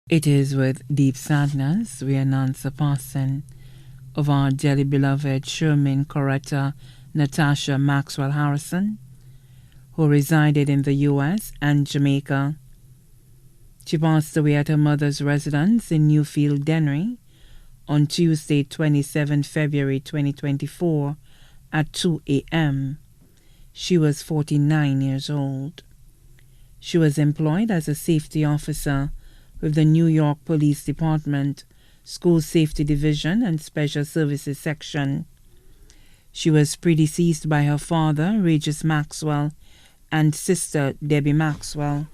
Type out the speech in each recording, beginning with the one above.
It is with deep sadness we announce the passing of our dearly beloved Chermin, Corretta, Natasha Maxwell Harrison, who resided in the U.S. and Jamaica. She passed away at her mother's residence in Newfield, Dennery, on Tuesday, 27 February 2024 at 2 a.m. She was 49 years old. She was employed as a safety officer with the New York Police Department, School Safety Division and Special Services Section. She was predeceased by her father, Regis Maxwell, and sister, Debbie Maxwell.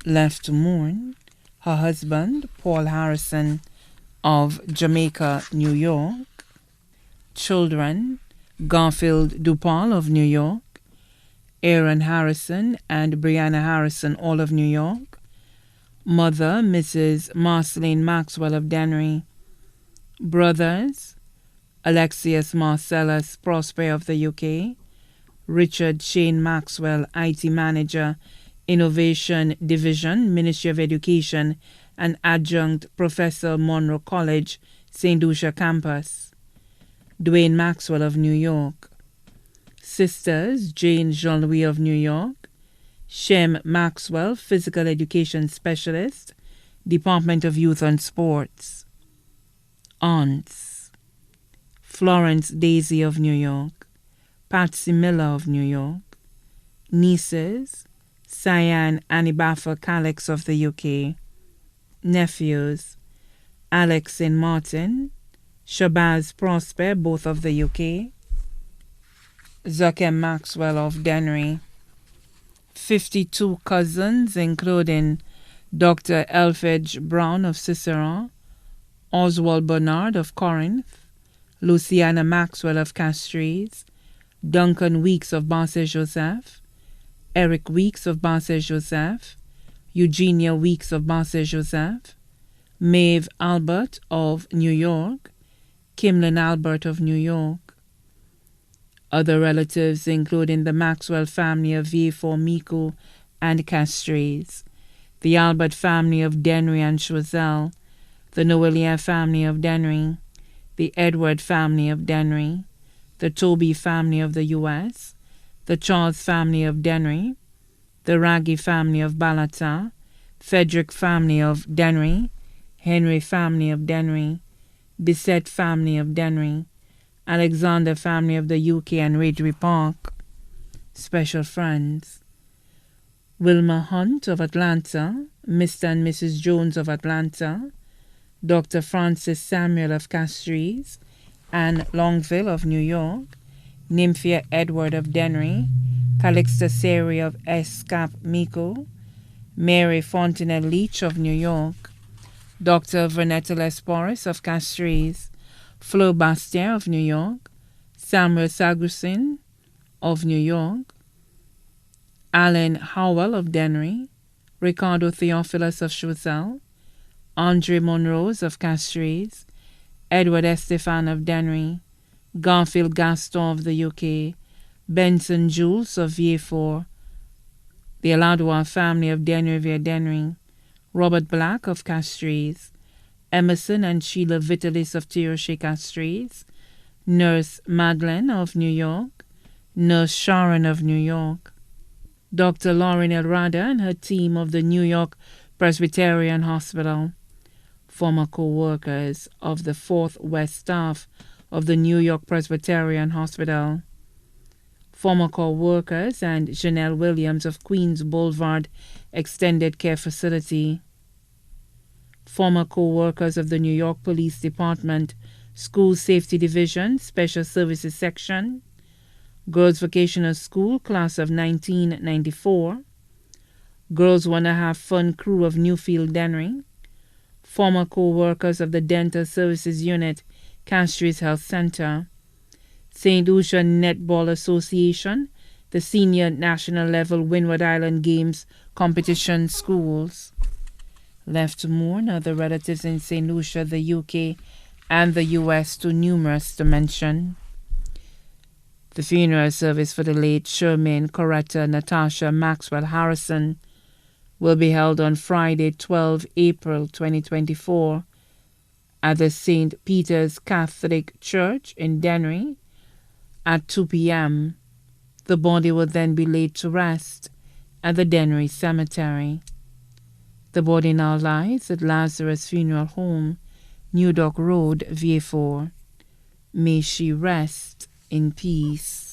Left to mourn, her husband, Paul Harrison, of Jamaica, New York. Children, Garfield DuPaul of New York, Aaron Harrison and Brianna Harrison, all of New York. Mother, Mrs. Marceline Maxwell of Dennery. Brothers, Alexius Marcellus Prosper of the UK, Richard Shane Maxwell, IT Manager, Innovation Division, Ministry of Education, and Adjunct Professor, Monroe College, St. Lucia Campus. Dwayne Maxwell of New York. Sisters, Jane Jean-Louis of New York, Shem Maxwell, Physical Education Specialist, Department of Youth and Sports. Aunts, Florence Daisy of New York, Patsy Miller of New York. Nieces, Cyan Anibafa Calix of the UK. Nephews, Alex and Martin, Shabazz Prosper, both of the UK. Zuckem Maxwell of Dennery. 52 cousins, including Dr. Elfridge Brown of Cicero, Oswald Bernard of Corinth, Luciana Maxwell of Castries, Duncan Weeks of Barset-Joseph, Eric Weeks of Barset-Joseph, Eugenia Weeks of Barset-Joseph, Maeve Albert of New York, Kimlin Albert of New York. Other relatives including the Maxwell family of Vieux-Fort Micoud and Castries, the Albert family of Dennery and Choiseul, the Noelier family of Dennery, the Edward family of Dennery, the Toby family of the U.S., the Charles family of Dennery, the Raggy family of Balata, Frederick family of Dennery, Henry family of Dennery, Bissett family of Dennery, Alexander family of the UK and Ridgeway Park. Special friends, Wilma Hunt of Atlanta, Mr. and Mrs. Jones of Atlanta, Dr. Francis Samuel of Castries, Anne Longville of New York, Nymphia Edward of Dennery, Calixta Seri of Escap Mico, Mary Fontenelle Leach of New York, Dr. Vernetta Lesporis of Castries, Flo Bastien of New York, Samuel Sagusin of New York, Alan Howell of Dennery, Ricardo Theophilus of Choiseul, Andre Monrose of Castries, Edward Estefan of Dennery, Garfield Gaston of the UK, Benson Jules of Vieux-Fort, the Aladois family of Dennery, Robert Black of Castries, Emerson and Sheila Vitalis of Tiroche Castries, Nurse Madeleine of New York, Nurse Sharon of New York, Dr. Lauren Elrada and her team of the New York Presbyterian Hospital, former co-workers of the 4th West staff of the New York Presbyterian Hospital, former co-workers and Janelle Williams of Queens Boulevard Extended Care Facility, former co-workers of the New York Police Department, School Safety Division, Special Services Section, Girls Vocational School, Class of 1994, Girls Wanna Have Fun crew of Newfield Dennery, former co-workers of the Dental Services Unit, Castries Health Center, St. Lucia Netball Association, the Senior National Level Windward Island Games Competition Schools. Left to mourn are the relatives in St. Lucia, the UK, and the US, too numerous to mention. The funeral service for the late Chermin, Corretta, Natasha Maxwell Harrison will be held on Friday, 12 April 2024 at the St. Peter's Catholic Church in Dennery at 2 p.m. The body will then be laid to rest at the Dennery Cemetery. The body now lies at Lazarus Funeral Home, New Dock Road, Vieux Fort. May she rest in peace.